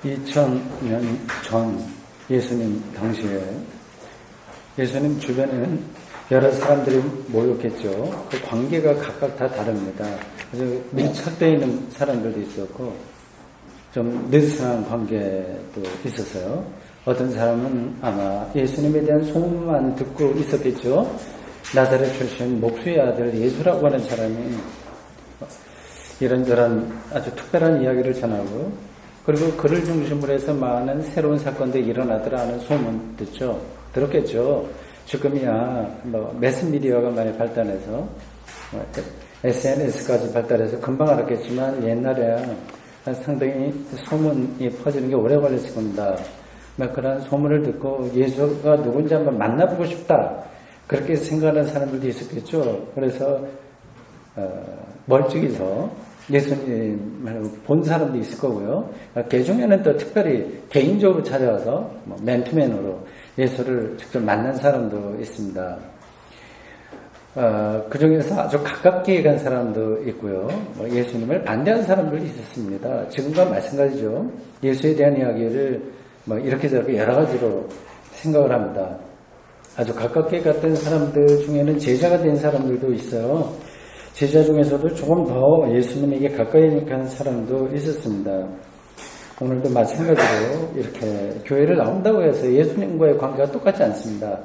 2000년 전 예수님 당시에 예수님 주변에는 여러 사람들이 모였겠죠. 그 관계가 각각 다 다릅니다. 그래서 밀착되어 있는 사람들도 있었고 좀 느슨한 관계도 있었어요. 어떤 사람은 아마 예수님에 대한 소문만 듣고 있었겠죠. 나사렛 출신 목수의 아들 예수라고 하는 사람이 이런저런 아주 특별한 이야기를 전하고 그리고 그를 중심으로 해서 많은 새로운 사건들이 일어나더라는 소문 듣죠. 들었겠죠. 지금이야 매스미디어가 많이 발달해서 SNS까지 발달해서 금방 알았겠지만 옛날에 상당히 소문이 퍼지는 게 오래 걸렸을 겁니다. 그런 소문을 듣고 예수가 누군지 한번 만나보고 싶다 그렇게 생각하는 사람들도 있었겠죠. 그래서 멀찍이서 예수님을 본 사람도 있을 거고요. 그 중에는 또 특별히 개인적으로 찾아와서 맨투맨으로 예수를 직접 만난 사람도 있습니다. 그 중에서 아주 가깝게 간 사람도 있고요. 예수님을 반대한 사람도 있었습니다. 지금과 마찬가지죠. 예수에 대한 이야기를 이렇게 저렇게 여러 가지로 생각을 합니다. 아주 가깝게 갔던 사람들 중에는 제자가 된 사람들도 있어요. 제자 중에서도 조금 더 예수님에게 가까이 간 사람도 있었습니다. 오늘도 마찬가지로 이렇게 교회를 나온다고 해서 예수님과의 관계가 똑같지 않습니다.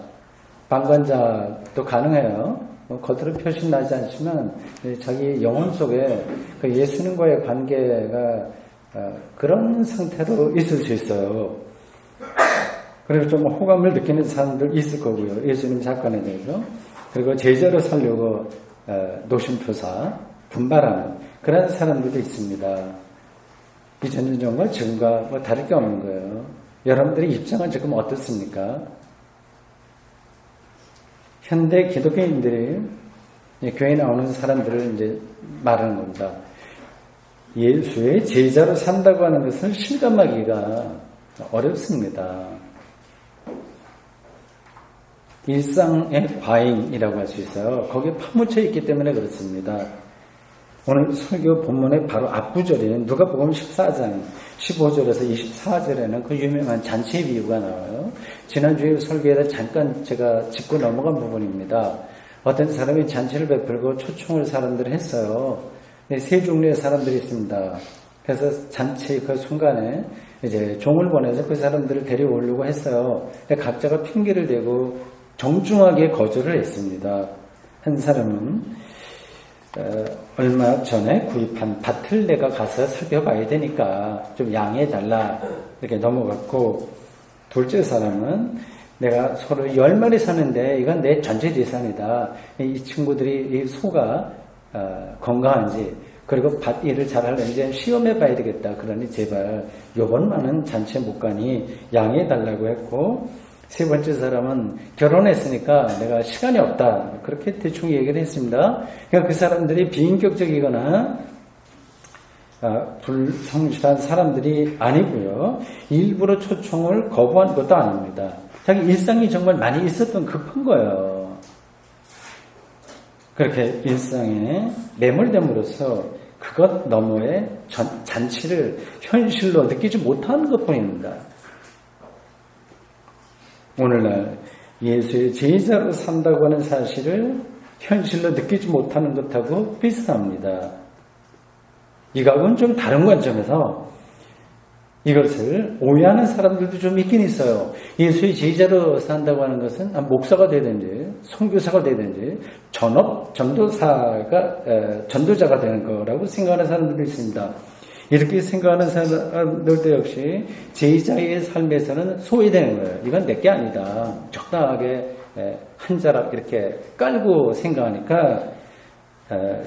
방관자도 가능해요. 겉으로 표시 나지 않지만 자기 영혼 속에 그 예수님과의 관계가 그런 상태로 있을 수 있어요. 그래서 좀 호감을 느끼는 사람들 있을 거고요. 예수님 사건에 대해서. 그리고 제자로 살려고 노심초사 분발하는 그런 사람들도 있습니다. 2000년 전과 지금과 다를 게 없는 거예요. 여러분들의 입장은 지금 어떻습니까? 현대 기독교인들이 교회에 나오는 사람들을 이제 말하는 겁니다. 예수의 제자로 산다고 하는 것은 실감하기가 어렵습니다. 일상의 과잉이라고 할 수 있어요. 거기에 파묻혀 있기 때문에 그렇습니다. 오늘 설교 본문의 바로 앞구절인 누가복음 14장 15절에서 24절에는 그 유명한 잔치의 비유가 나와요. 지난주에 설교에다 잠깐 제가 짚고 넘어간 부분입니다. 어떤 사람이 잔치를 베풀고 초청을 사람들이 했어요. 세 종류의 사람들이 있습니다. 그래서 잔치 그 순간에 이제 종을 보내서 그 사람들을 데려오려고 했어요. 각자가 핑계를 대고 정중하게 거절을 했습니다. 한 사람은 얼마 전에 구입한 밭을 내가 가서 살펴봐야 되니까 좀 양해해달라 이렇게 넘어갔고, 둘째 사람은 내가 서로 10마리 사는데 이건 내 전체 재산이다. 이 친구들이 이 소가 건강한지 그리고 밭 일을 잘하는지 시험해 봐야 되겠다. 그러니 제발 요번만은 잔치에 못 가니 양해해달라고 했고, 세 번째 사람은 결혼했으니까 내가 시간이 없다. 그렇게 대충 얘기를 했습니다. 그러니까 그 사람들이 비인격적이거나 불성실한 사람들이 아니고요. 일부러 초청을 거부한 것도 아닙니다. 자기 일상이 정말 많이 있었던 급한 거예요. 그렇게 일상에 매몰됨으로써 그것 너머의 잔치를 현실로 느끼지 못하는 것뿐입니다. 오늘날 예수의 제자로 산다고 하는 사실을 현실로 느끼지 못하는 것하고 비슷합니다. 이거하고는 좀 다른 관점에서 이것을 오해하는 사람들도 좀 있긴 있어요. 예수의 제자로 산다고 하는 것은 목사가 되든지 선교사가 되든지 전도자가 되는 거라고 생각하는 사람들도 있습니다. 이렇게 생각하는 사람들도 역시 제자의 삶에서는 소외되는 거예요. 이건 내게 아니다. 적당하게 한 자락 이렇게 깔고 생각하니까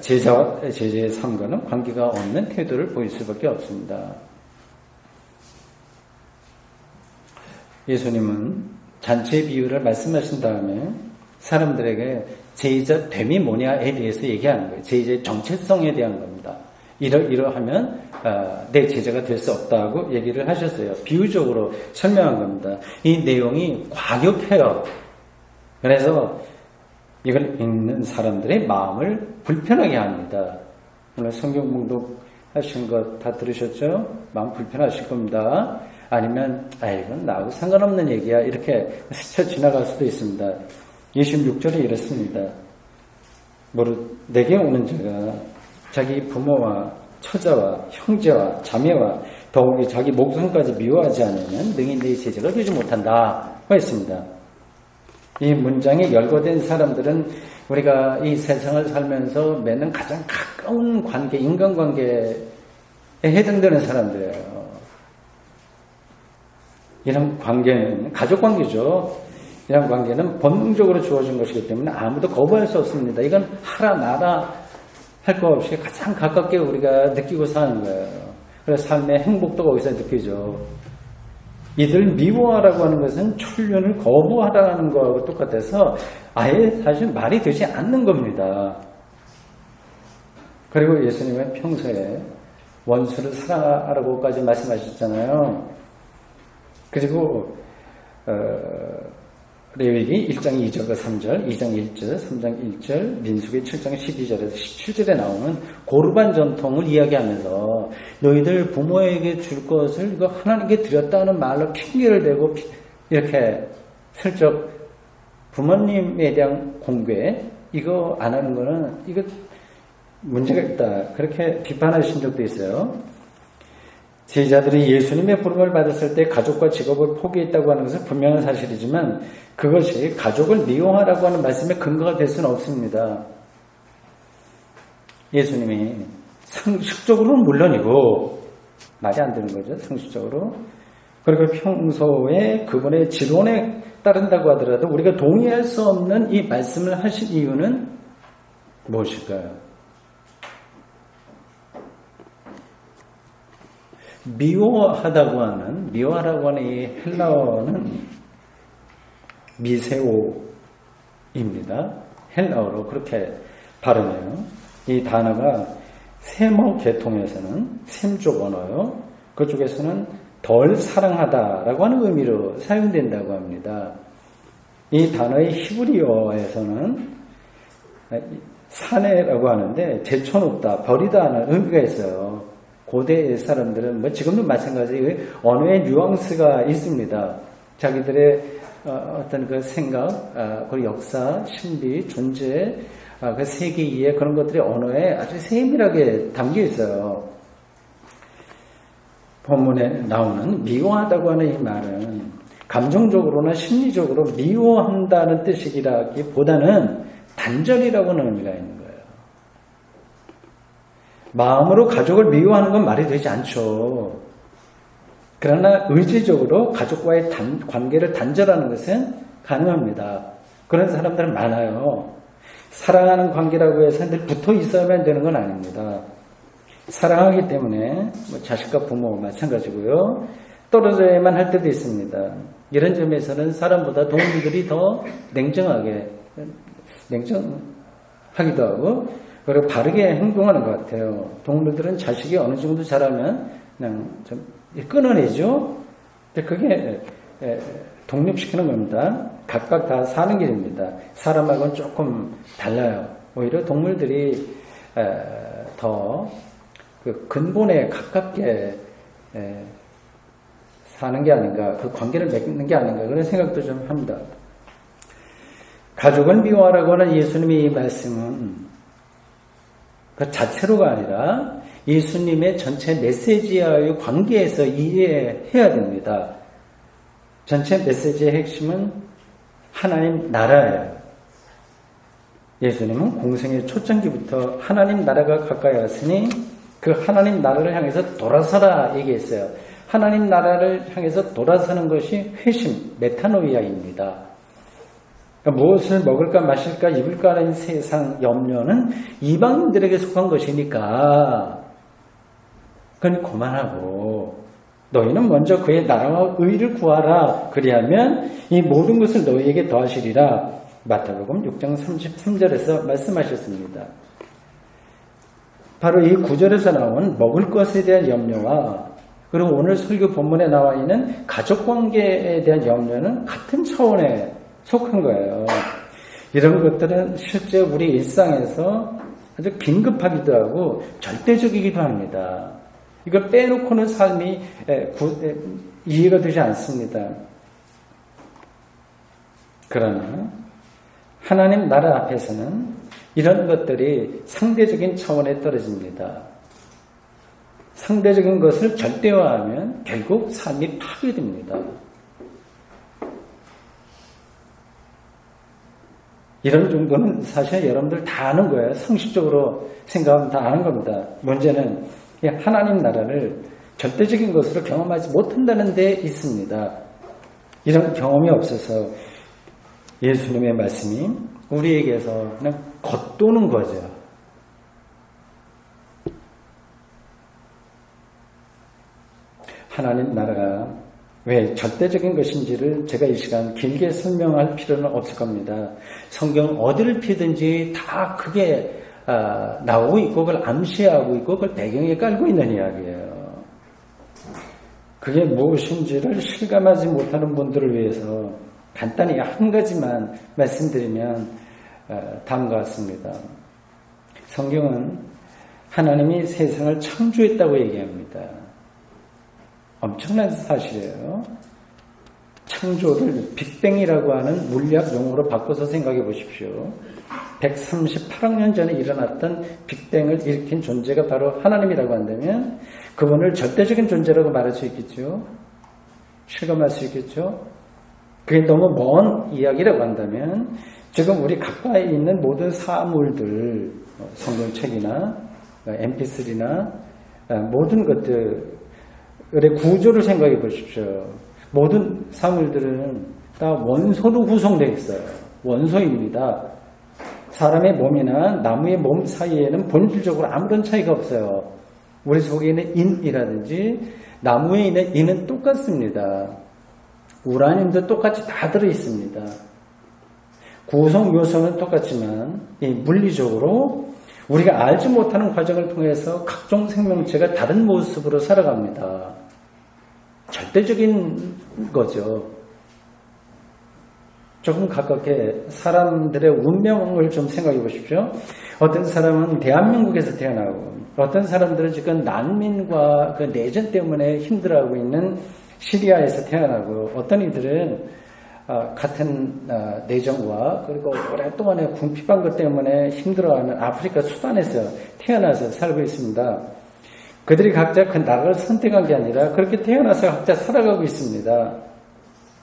제자와 제자의 삶과는 관계가 없는 태도를 보일 수밖에 없습니다. 예수님은 잔치의 비유를 말씀하신 다음에 사람들에게 제자됨이 뭐냐에 대해서 얘기하는 거예요. 제자의 정체성에 대한 겁니다. 이러하면 내 제자가 될 수 없다고 얘기를 하셨어요. 비유적으로 설명한 겁니다. 이 내용이 과격해요. 그래서 이걸 읽는 사람들의 마음을 불편하게 합니다. 오늘 성경 봉독 하신 것 다 들으셨죠? 마음 불편하실 겁니다. 아니면 이건 나하고 상관없는 얘기야 이렇게 스쳐 지나갈 수도 있습니다. 26절에 이렇습니다. 내게 오는 자가 자기 부모와 처자와 형제와 자매와 더욱이 자기 목숨까지 미워하지 않으면 능히 내 제자가 되지 못한다 했습니다. 이 문장에 열거된 사람들은 우리가 이 세상을 살면서 맺는 가장 가까운 관계, 인간관계에 해당되는 사람들이에요. 이런 관계는 가족관계죠. 이런 관계는 본능적으로 주어진 것이기 때문에 아무도 거부할 수 없습니다. 이건 하라 마라 할 거 없이 가장 가깝게 우리가 느끼고 사는 거예요. 그래서 삶의 행복도 거기서 느끼죠. 이들 미워하라고 하는 것은 출륜을 거부하라는 거하고 똑같아서 아예 사실 말이 되지 않는 겁니다. 그리고 예수님은 평소에 원수를 사랑하라고까지 말씀하셨잖아요. 그리고 레위기 1장 2절과 3절, 2장 1절, 3장 1절, 민수기 7장 12절에서 17절에 나오는 고르반 전통을 이야기하면서 너희들 부모에게 줄 것을 이거 하나님께 드렸다는 말로 핑계를 대고 이렇게 슬쩍 부모님에 대한 공개 이거 안 하는 거는 이거 문제가 있다. 그렇게 비판하신 적도 있어요. 제자들이 예수님의 부름을 받았을 때 가족과 직업을 포기했다고 하는 것은 분명한 사실이지만 그것이 가족을 미워하라고 하는 말씀의 근거가 될 수는 없습니다. 예수님이 상식적으로는 물론이고 말이 안 되는 거죠. 상식적으로. 그리고 평소에 그분의 지론에 따른다고 하더라도 우리가 동의할 수 없는 이 말씀을 하신 이유는 무엇일까요? 미워하라고 하는 이 헬라어는 미세오입니다. 헬라어로 그렇게 발음해요. 이 단어가 세모 계통에서는 셈족 언어요. 그쪽에서는 덜 사랑하다라고 하는 의미로 사용된다고 합니다. 이 단어의 히브리어에서는 사내라고 하는데 제쳐놓다, 버리다 하는 의미가 있어요. 고대 사람들은 지금도 마찬가지 언어의 뉘앙스가 있습니다. 자기들의 어떤 그 생각, 그 역사, 신비, 존재, 그 세계 이해 그런 것들이 언어에 아주 세밀하게 담겨 있어요. 본문에 나오는 미워하다고 하는 이 말은 감정적으로나 심리적으로 미워한다는 뜻이라기보다는 단절이라고 하는 의미가 있는 거예요. 마음으로 가족을 미워하는 건 말이 되지 않죠. 그러나 의지적으로 가족과의 관계를 단절하는 것은 가능합니다. 그런 사람들은 많아요. 사랑하는 관계라고 해서 늘 붙어 있어야만 되는 건 아닙니다. 사랑하기 때문에 자식과 부모 마찬가지고요. 떨어져야만 할 때도 있습니다. 이런 점에서는 사람보다 동물들이 더 냉정하기도 하고 그리고 바르게 행동하는 것 같아요. 동물들은 자식이 어느 정도 자라면 그냥 좀 끊어내죠. 근데 그게 독립시키는 겁니다. 각각 다 사는 길입니다. 사람하고는 조금 달라요. 오히려 동물들이 더 그 근본에 가깝게 사는 게 아닌가, 그 관계를 맺는 게 아닌가 그런 생각도 좀 합니다. 가족을 미워하라고 하는 예수님의 이 말씀은 그 자체로가 아니라 예수님의 전체 메시지와의 관계에서 이해해야 됩니다. 전체 메시지의 핵심은 하나님 나라예요. 예수님은 공생의 초창기부터 하나님 나라가 가까이 왔으니 그 하나님 나라를 향해서 돌아서라 얘기했어요. 하나님 나라를 향해서 돌아서는 것이 회심, 메타노이아입니다. 그러니까 무엇을 먹을까 마실까 입을까 하는 세상 염려는 이방인들에게 속한 것이니까 그건 그만하고 너희는 먼저 그의 나라와 의를 구하라. 그리하면 이 모든 것을 너희에게 더하시리라. 마태복음 6장 33절에서 말씀하셨습니다. 바로 이 구절에서 나온 먹을 것에 대한 염려와 그리고 오늘 설교 본문에 나와 있는 가족관계에 대한 염려는 같은 차원에 속한 거예요. 이런 것들은 실제 우리 일상에서 아주 긴급하기도 하고 절대적이기도 합니다. 이걸 빼놓고는 삶이 이해가 되지 않습니다. 그러나 하나님 나라 앞에서는 이런 것들이 상대적인 차원에 떨어집니다. 상대적인 것을 절대화하면 결국 삶이 파괴됩니다. 이런 정도는 사실 여러분들 다 아는 거예요. 상식적으로 생각하면 다 아는 겁니다. 문제는 하나님 나라를 절대적인 것으로 경험하지 못한다는 데 있습니다. 이런 경험이 없어서 예수님의 말씀이 우리에게서 그냥 겉도는 거죠. 하나님 나라가 왜 절대적인 것인지를 제가 이 시간 길게 설명할 필요는 없을 겁니다. 성경 어디를 피든지 다 그게 나오고 있고 그걸 암시하고 있고 그걸 배경에 깔고 있는 이야기예요. 그게 무엇인지를 실감하지 못하는 분들을 위해서 간단히 한 가지만 말씀드리면 다음과 같습니다. 성경은 하나님이 세상을 창조했다고 얘기합니다. 엄청난 사실이에요. 창조를 빅뱅이라고 하는 물리학 용어로 바꿔서 생각해 보십시오. 138억 년 전에 일어났던 빅뱅을 일으킨 존재가 바로 하나님이라고 한다면 그분을 절대적인 존재라고 말할 수 있겠죠. 실감할 수 있겠죠. 그게 너무 먼 이야기라고 한다면 지금 우리 가까이 있는 모든 사물들, 성경책이나 mp3나 모든 것들의 구조를 생각해 보십시오. 모든 사물들은 다 원소로 구성되어 있어요. 원소입니다. 사람의 몸이나 나무의 몸 사이에는 본질적으로 아무런 차이가 없어요. 우리 속에 있는 인이라든지 나무에 있는 인은 똑같습니다. 우라늄도 똑같이 다 들어있습니다. 구성 요소는 똑같지만 이 물리적으로 우리가 알지 못하는 과정을 통해서 각종 생명체가 다른 모습으로 살아갑니다. 절대적인 거죠. 조금 가깝게 사람들의 운명을 좀 생각해 보십시오. 어떤 사람은 대한민국에서 태어나고 어떤 사람들은 지금 난민과 그 내전 때문에 힘들어하고 있는 시리아에서 태어나고 어떤 이들은 같은 내전과 그리고 오랫동안의 궁핍한 것 때문에 힘들어하는 아프리카 수단에서 태어나서 살고 있습니다. 그들이 각자 그 나라를 선택한 게 아니라 그렇게 태어나서 각자 살아가고 있습니다.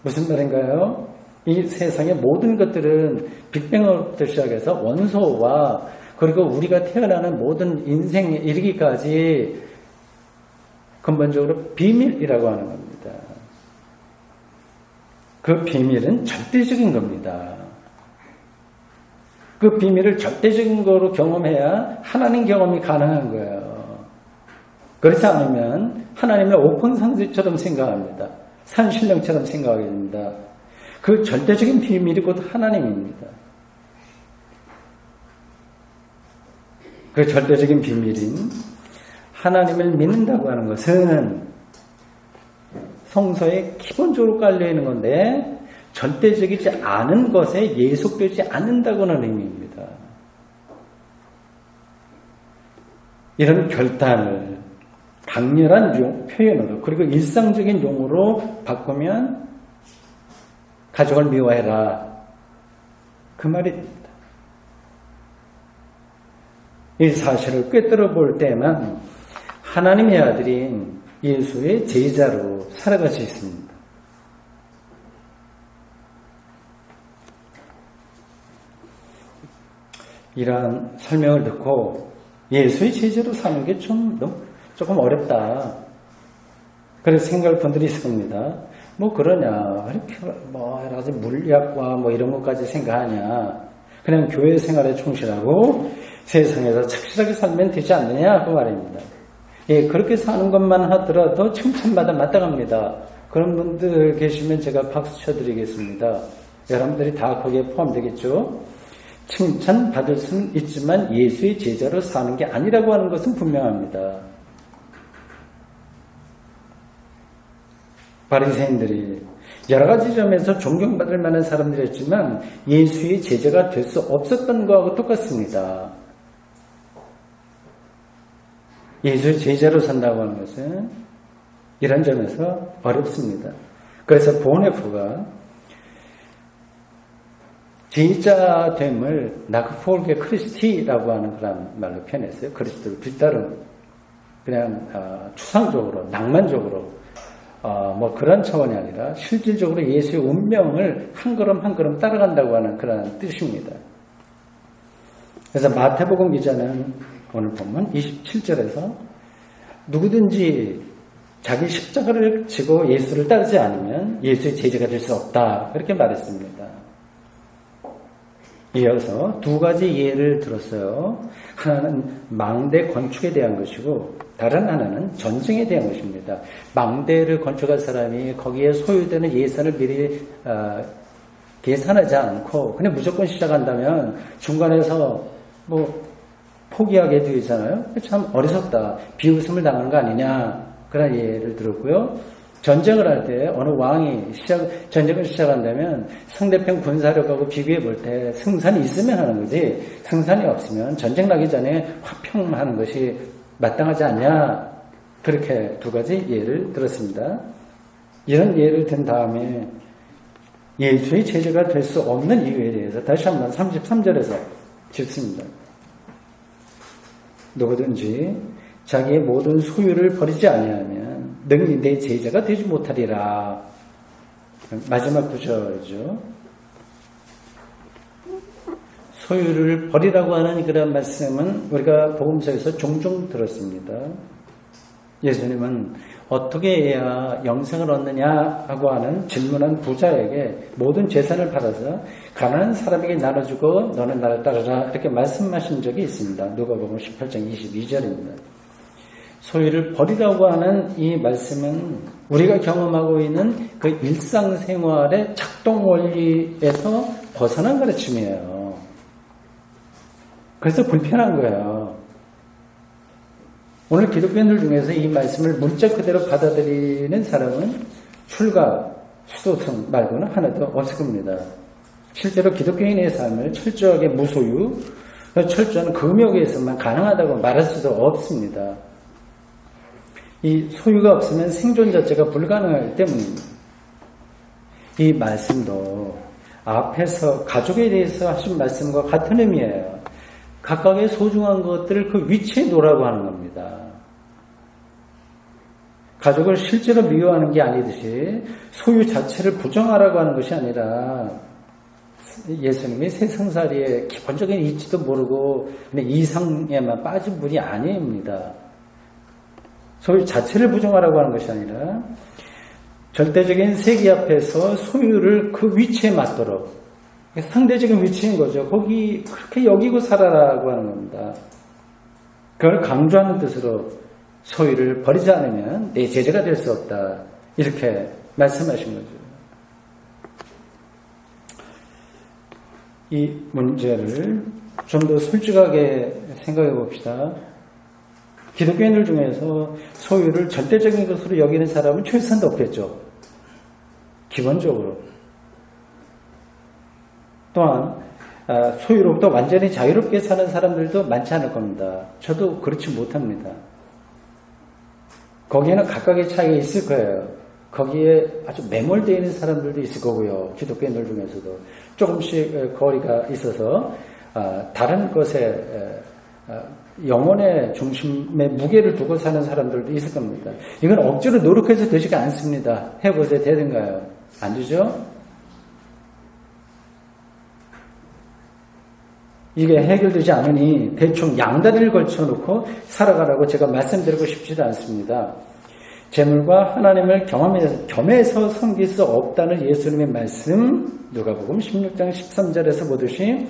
무슨 말인가요? 이 세상의 모든 것들은 빅뱅부터 시작해서 원소와 그리고 우리가 태어나는 모든 인생에 이르기까지 근본적으로 비밀이라고 하는 겁니다. 그 비밀은 절대적인 겁니다. 그 비밀을 절대적인 거로 경험해야 하나님 경험이 가능한 거예요. 그렇지 않으면 하나님을 오픈 상수처럼 생각합니다. 산신령처럼 생각하게 됩니다. 그 절대적인 비밀이 곧 하나님입니다. 그 절대적인 비밀인 하나님을 믿는다고 하는 것은 성서에 기본적으로 깔려있는 건데 절대적이지 않은 것에 예속되지 않는다고는 의미입니다. 이런 결단을 강렬한 표현으로 그리고 일상적인 용어로 바꾸면 가족을 미워해라. 그 말입니다. 이 사실을 꿰뚫어 볼 때만 하나님의 아들인 예수의 제자로 살아갈 수 있습니다. 이러한 설명을 듣고 예수의 제자로 사는 게 조금 어렵다. 그래서 생각할 분들이 있을 겁니다. 뭐 그러냐, 이렇게 여러 가지 물리학과 이런 것까지 생각하냐. 그냥 교회 생활에 충실하고 세상에서 착실하게 살면 되지 않느냐 그 말입니다. 예, 그렇게 사는 것만 하더라도 칭찬받아 마땅합니다. 그런 분들 계시면 제가 박수 쳐드리겠습니다. 여러분들이 다 거기에 포함되겠죠? 칭찬받을 수는 있지만 예수의 제자로 사는 게 아니라고 하는 것은 분명합니다. 바리새인들이 여러 가지 점에서 존경받을 만한 사람들이었지만 예수의 제자가 될 수 없었던 거하고 똑같습니다. 예수의 제자로 산다고 하는 것은 이런 점에서 어렵습니다. 그래서 보네프가 제자됨을 나크폴게 크리스티라고 하는 그런 말로 표현했어요. 그리스도를 뒤따르는, 그냥 추상적으로, 낭만적으로 뭐 그런 차원이 아니라 실질적으로 예수의 운명을 한 걸음 한 걸음 따라간다고 하는 그런 뜻입니다. 그래서 마태복음 기자는 오늘 보면 27절에서 누구든지 자기 십자가를 지고 예수를 따르지 않으면 예수의 제자가 될 수 없다, 그렇게 말했습니다. 이어서 두 가지 예를 들었어요. 하나는 망대 건축에 대한 것이고 다른 하나는 전쟁에 대한 것입니다. 망대를 건축할 사람이 거기에 소요되는 예산을 미리 계산하지 않고 그냥 무조건 시작한다면 중간에서 뭐 포기하게 되잖아요. 참 어리석다, 비웃음을 당하는 거 아니냐, 그런 예를 들었고요. 전쟁을 할 때 어느 왕이 전쟁을 시작한다면 상대편 군사력하고 비교해 볼 때 승산이 있으면 하는 거지, 승산이 없으면 전쟁 나기 전에 화평하는 것이 마땅하지 않냐, 그렇게 두 가지 예를 들었습니다. 이런 예를 든 다음에 예수의 제자가 될 수 없는 이유에 대해서 다시 한번 33절에서 짚습니다. 누구든지 자기의 모든 소유를 버리지 아니하면 능히 내 제자가 되지 못하리라. 마지막 구절이죠. 소유를 버리라고 하는 그런 말씀은 우리가 복음서에서 종종 들었습니다. 예수님은 어떻게 해야 영생을 얻느냐 하고 하는 질문한 부자에게 모든 재산을 팔아서 가난한 사람에게 나눠주고 너는 나를 따르라, 이렇게 말씀하신 적이 있습니다. 누가복음 18장 22절입니다. 소유를 버리라고 하는 이 말씀은 우리가 경험하고 있는 그 일상생활의 작동 원리에서 벗어난 가르침이에요. 그래서 불편한 거예요. 오늘 기독교인들 중에서 이 말씀을 문자 그대로 받아들이는 사람은 출가, 수도승 말고는 하나도 없을 겁니다. 실제로 기독교인의 삶을 철저하게 무소유, 철저한 금욕에서만 가능하다고 말할 수도 없습니다. 이 소유가 없으면 생존 자체가 불가능하기 때문입니다. 이 말씀도 앞에서 가족에 대해서 하신 말씀과 같은 의미예요. 각각의 소중한 것들을 그 위치에 놓으라고 하는 겁니다. 가족을 실제로 미워하는 게 아니듯이 소유 자체를 부정하라고 하는 것이 아니라 예수님이 세상살이의 기본적인 이치도 모르고 그냥 이상에만 빠진 분이 아닙니다. 소유 자체를 부정하라고 하는 것이 아니라 절대적인 세계 앞에서 소유를 그 위치에 맞도록, 상대적인 위치인 거죠. 거기 그렇게 여기고 살아라고 하는 겁니다. 그걸 강조하는 뜻으로 소유를 버리지 않으면 내 제자가 될 수 없다, 이렇게 말씀하신 거죠. 이 문제를 좀 더 솔직하게 생각해 봅시다. 기독교인들 중에서 소유를 절대적인 것으로 여기는 사람은 최소한도 없겠죠. 기본적으로. 또한 소유로부터 완전히 자유롭게 사는 사람들도 많지 않을 겁니다. 저도 그렇지 못합니다. 거기에는 각각의 차이가 있을 거예요. 거기에 아주 매몰되어 있는 사람들도 있을 거고요. 기독교인들 중에서도 조금씩 거리가 있어서 다른 것에 영혼의 중심에 무게를 두고 사는 사람들도 있을 겁니다. 이건 억지로 노력해서 되지가 않습니다. 해보세요. 되든가요? 안 되죠? 이게 해결되지 않으니 대충 양다리를 걸쳐놓고 살아가라고 제가 말씀드리고 싶지도 않습니다. 재물과 하나님을 겸해서 섬길 수 없다는 예수님의 말씀, 누가복음 16장 13절에서 보듯이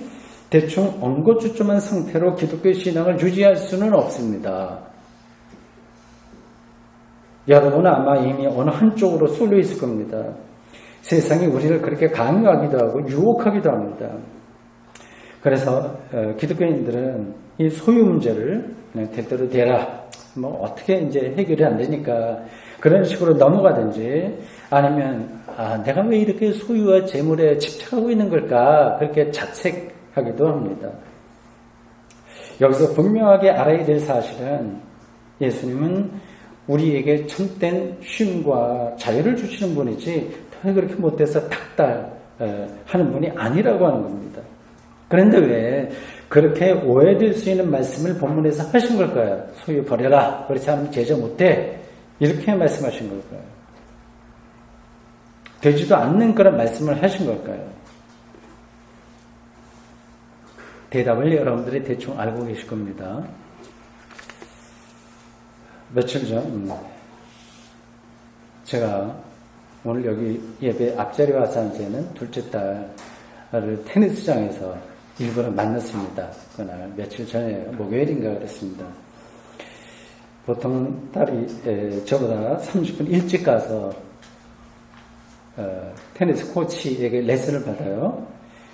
대충 엉거주춤한 상태로 기독교 신앙을 유지할 수는 없습니다. 여러분은 아마 이미 어느 한쪽으로 쏠려 있을 겁니다. 세상이 우리를 그렇게 강요하기도 하고 유혹하기도 합니다. 그래서 기독교인들은 이 소유 문제를 그냥 대대로 대라, 뭐 어떻게 이제 해결이 안 되니까 그런 식으로 넘어가든지, 아니면 내가 왜 이렇게 소유와 재물에 집착하고 있는 걸까, 그렇게 자책하기도 합니다. 여기서 분명하게 알아야 될 사실은 예수님은 우리에게 참된 쉼과 자유를 주시는 분이지 왜 그렇게 못해서 닥달 하는 분이 아니라고 하는 겁니다. 그런데 왜 그렇게 오해될 수 있는 말씀을 본문에서 하신 걸까요? 소유 버려라. 그렇지 않으면 제자 못해. 이렇게 말씀하신 걸까요? 되지도 않는 그런 말씀을 하신 걸까요? 대답을 여러분들이 대충 알고 계실 겁니다. 며칠 전 제가 오늘 여기 예배 앞자리 와서 앉아있는 둘째 딸을 테니스장에서 일부러 만났습니다. 그날 며칠 전에 목요일인가 그랬습니다. 보통 딸이 저보다 30분 일찍 가서 테니스 코치에게 레슨을 받아요.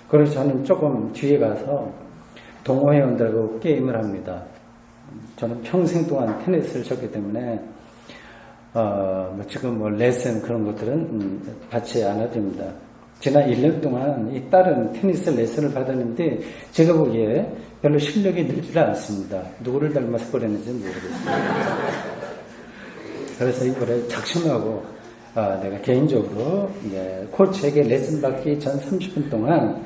그래서 저는 조금 뒤에 가서 동호회원들하고 게임을 합니다. 저는 평생 동안 테니스를 쳤기 때문에 지금 레슨 그런 것들은 받지 않아도 됩니다. 지난 1년 동안 이 딸은 테니스 레슨을 받았는데 제가 보기에 별로 실력이 늘지 않습니다. 누구를 닮아서 그랬는지 모르겠어요. 그래서 이번에 작심하고 내가 개인적으로 코치에게 레슨 받기 전 30분 동안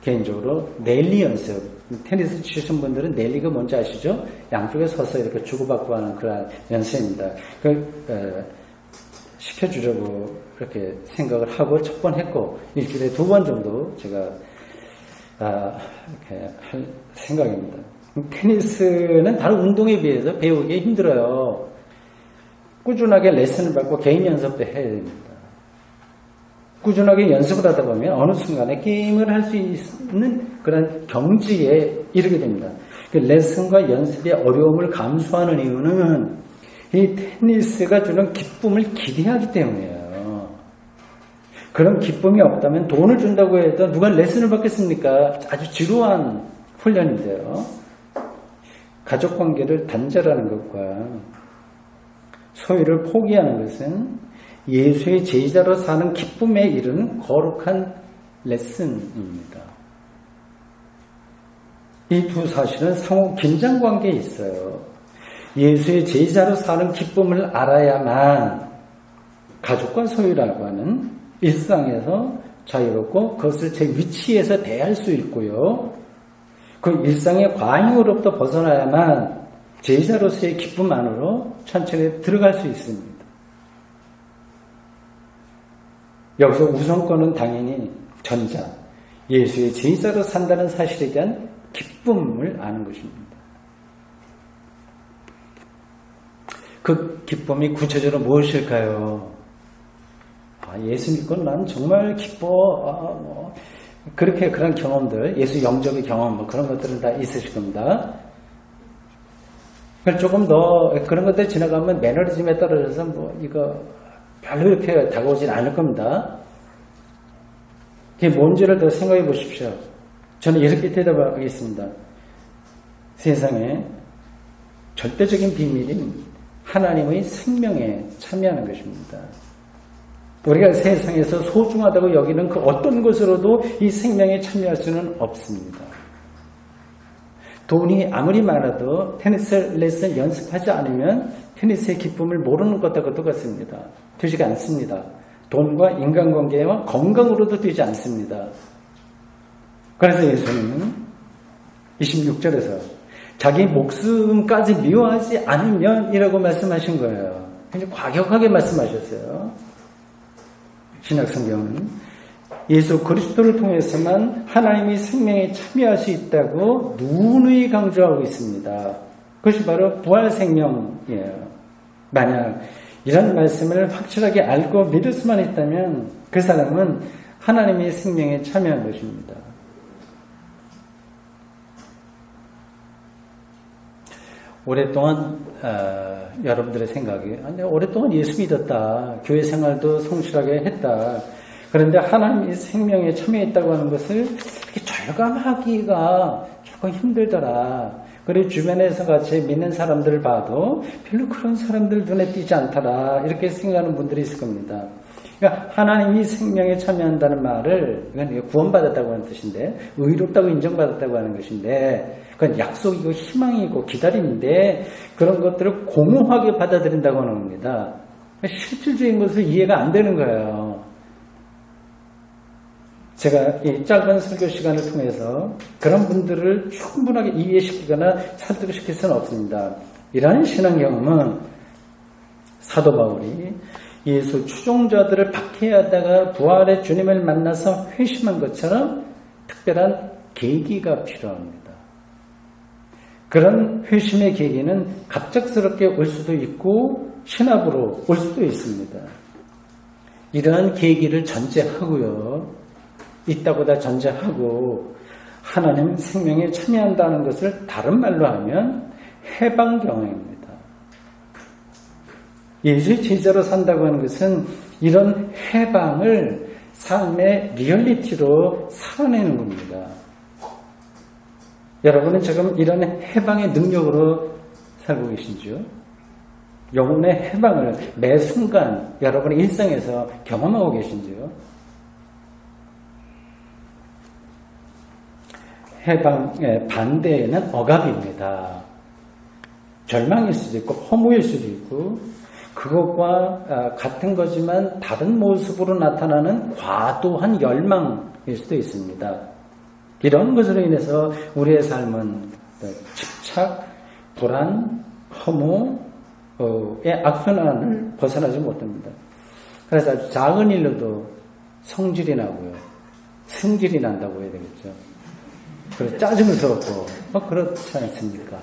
개인적으로 랠리 연습, 테니스 치시는 분들은 랠리가 뭔지 아시죠? 양쪽에 서서 이렇게 주고받고 하는 그런 연습입니다. 시켜주려고 그렇게 생각을 하고 첫 번 했고 일주일에 2번 정도 제가 이렇게 할 생각입니다. 테니스는 다른 운동에 비해서 배우기 힘들어요. 꾸준하게 레슨을 받고 개인 연습도 해야 됩니다. 꾸준하게 연습을 하다 보면 어느 순간에 게임을 할 수 있는 그런 경지에 이르게 됩니다. 그 레슨과 연습의 어려움을 감수하는 이유는 이 테니스가 주는 기쁨을 기대하기 때문이에요. 그런 기쁨이 없다면 돈을 준다고 해도 누가 레슨을 받겠습니까? 아주 지루한 훈련인데요. 가족관계를 단절하는 것과 소유를 포기하는 것은 예수의 제자로 사는 기쁨에 이르는 거룩한 레슨입니다. 이 두 사실은 상호 긴장관계에 있어요. 예수의 제자로 사는 기쁨을 알아야만 가족과 소유라고 하는 일상에서 자유롭고 그것을 제 위치에서 대할 수 있고요. 그 일상의 과잉으로부터 벗어나야만 제자로서의 기쁨 안으로 천천히 들어갈 수 있습니다. 여기서 우선권은 당연히 전자, 예수의 제자로 산다는 사실에 대한 기쁨을 아는 것입니다. 그 기쁨이 구체적으로 무엇일까요? 예수 믿고 난 정말 기뻐. 그렇게 그런 경험들, 예수 영접의 경험, 그런 것들은 다 있으실 겁니다. 조금 더 그런 것들 지나가면 매너리즘에 떨어져서 이거 별로 이렇게 다가오진 않을 겁니다. 그게 뭔지를 더 생각해 보십시오. 저는 이렇게 대답하겠습니다. 세상에 절대적인 비밀인 하나님의 생명에 참여하는 것입니다. 우리가 세상에서 소중하다고 여기는 그 어떤 것으로도 이 생명에 참여할 수는 없습니다. 돈이 아무리 많아도 테니스 레슨 연습하지 않으면 테니스의 기쁨을 모르는 것과 똑같습니다. 되지 않습니다. 돈과 인간관계와 건강으로도 되지 않습니다. 그래서 예수님은 26절에서 자기 목숨까지 미워하지 않으면 이라고 말씀하신 거예요. 굉장히 과격하게 말씀하셨어요. 신약성경은 예수 그리스도를 통해서만 하나님의 생명에 참여할 수 있다고 누누이 강조하고 있습니다. 그것이 바로 부활 생명이에요. 만약 이런 말씀을 확실하게 알고 믿을 수만 있다면 그 사람은 하나님의 생명에 참여한 것입니다. 오랫동안 여러분들의 생각이 오랫동안 예수 믿었다. 교회 생활도 성실하게 했다. 그런데 하나님의 생명에 참여했다고 하는 것을 이렇게 절감하기가 조금 힘들더라. 그리고 주변에서 같이 믿는 사람들을 봐도 별로 그런 사람들 눈에 띄지 않더라. 이렇게 생각하는 분들이 있을 겁니다. 그러니까 하나님이 생명에 참여한다는 말을, 이건 구원받았다고 하는 뜻인데, 의롭다고 인정받았다고 하는 것인데, 그건 약속이고 희망이고 기다림인데, 그런 것들을 공허하게 받아들인다고 하는 겁니다. 실질적인 것을 이해가 안 되는 거예요. 제가 이 짧은 설교 시간을 통해서 그런 분들을 충분하게 이해시키거나 설득시킬 수는 없습니다. 이러한 신앙 경험은 사도 바울이 예수 추종자들을 박해하다가 부활의 주님을 만나서 회심한 것처럼 특별한 계기가 필요합니다. 그런 회심의 계기는 갑작스럽게 올 수도 있고 신압으로 올 수도 있습니다. 이러한 계기를 전제하고요. 있다고 다 전제하고 하나님 생명에 참여한다는 것을 다른 말로 하면 해방 경험입니다. 예수의 제자로 산다고 하는 것은 이런 해방을 삶의 리얼리티로 살아내는 겁니다. 여러분은 지금 이런 해방의 능력으로 살고 계신지요? 영혼의 해방을 매 순간 여러분의 일상에서 경험하고 계신지요? 해방의 반대에는 억압입니다. 절망일 수도 있고 허무일 수도 있고 그것과 같은 거지만 다른 모습으로 나타나는 과도한 열망일 수도 있습니다. 이런 것으로 인해서 우리의 삶은 집착, 불안, 허무의 악순환을 벗어나지 못합니다. 그래서 아주 작은 일로도 성질이 나고요. 승질이 난다고 해야 되겠죠. 그래서 짜증스럽고 그렇지 않습니까?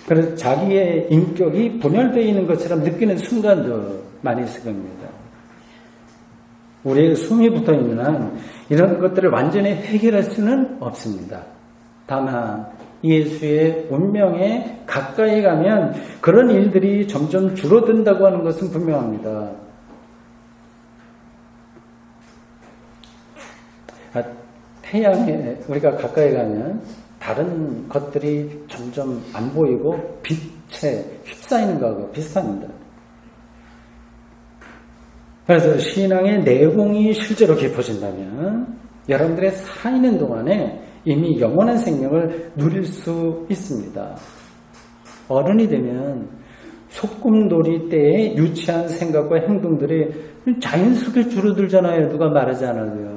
그래서 자기의 인격이 분열되어 있는 것처럼 느끼는 순간도 많이 있을 겁니다. 우리의 숨이 붙어있는 한 이런 것들을 완전히 해결할 수는 없습니다. 다만 예수의 운명에 가까이 가면 그런 일들이 점점 줄어든다고 하는 것은 분명합니다. 태양에 우리가 가까이 가면 다른 것들이 점점 안 보이고 빛에 휩싸이는 것과 비슷합니다. 그래서 신앙의 내공이 실제로 깊어진다면 여러분들의 살아있는 동안에 이미 영원한 생명을 누릴 수 있습니다. 어른이 되면 소꿉놀이 때의 유치한 생각과 행동들이 자연스럽게 줄어들잖아요. 누가 말하지 않아도요.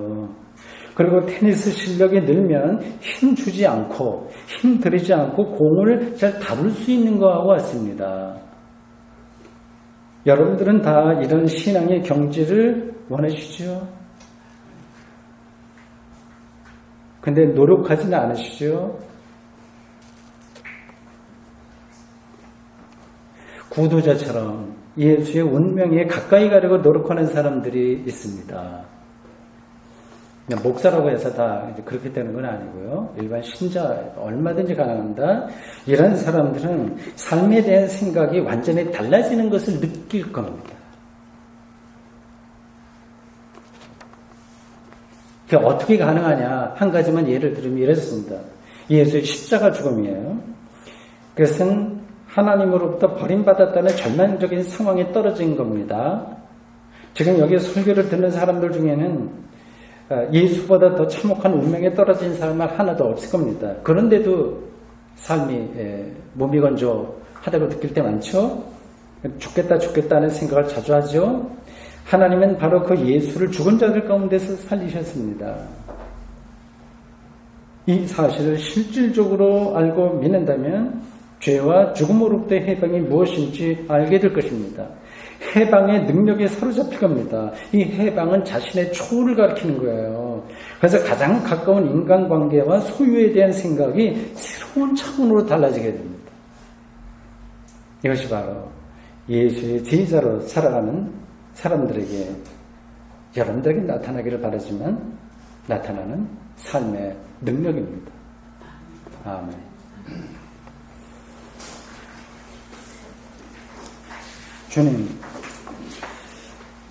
그리고 테니스 실력이 늘면 힘 주지 않고 힘 들이지 않고 공을 잘 다룰 수 있는 것과 같습니다. 여러분들은 다 이런 신앙의 경지를 원하시죠? 근데 노력하지는 않으시죠? 구도자처럼 예수의 운명에 가까이 가려고 노력하는 사람들이 있습니다. 목사라고 해서 다 그렇게 되는 건 아니고요. 일반 신자 얼마든지 가능합니다. 이런 사람들은 삶에 대한 생각이 완전히 달라지는 것을 느낄 겁니다. 그게 어떻게 가능하냐? 한 가지만 예를 들면 이렇습니다. 예수의 십자가 죽음이에요. 그것은 하나님으로부터 버림받았다는 절망적인 상황에 떨어진 겁니다. 지금 여기 설교를 듣는 사람들 중에는 예수보다 더 참혹한 운명에 떨어진 사람은 하나도 없을 겁니다. 그런데도 삶이 몸이 건조하다고 느낄 때 많죠? 죽겠다는 생각을 자주 하죠? 하나님은 바로 그 예수를 죽은 자들 가운데서 살리셨습니다. 이 사실을 실질적으로 알고 믿는다면 죄와 죽음으로부터의 해방이 무엇인지 알게 될 것입니다. 해방의 능력에 사로잡힐 겁니다. 이 해방은 자신의 초월을 가리키는 거예요. 그래서 가장 가까운 인간관계와 소유에 대한 생각이 새로운 차원으로 달라지게 됩니다. 이것이 바로 예수의 제자로 살아가는 사람들에게 여러분들에게 나타나기를 바라지만 나타나는 삶의 능력입니다. 아멘. 주님,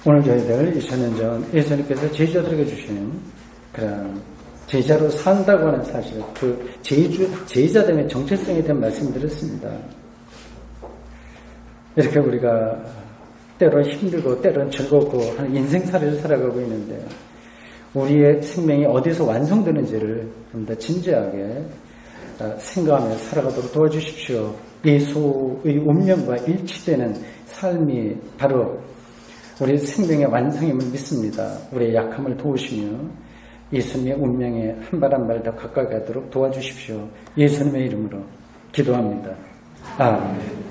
오늘 저희들 2000년 전 예수님께서 제자들에게 주신 그런 제자로 산다고 하는 사실, 그 제자됨의 정체성에 대한 말씀을 드렸습니다. 이렇게 우리가 때로 힘들고 때로는 즐겁고 하는 인생살이를 살아가고 있는데요. 우리의 생명이 어디서 완성되는지를 좀 더 진지하게 생각하며 살아가도록 도와주십시오. 예수의 운명과 일치되는 삶이 바로 우리 생명의 완성임을 믿습니다. 우리의 약함을 도우시며 예수님의 운명에 한 발 한 발 더 가까이 가도록 도와주십시오. 예수님의 이름으로 기도합니다. 아멘.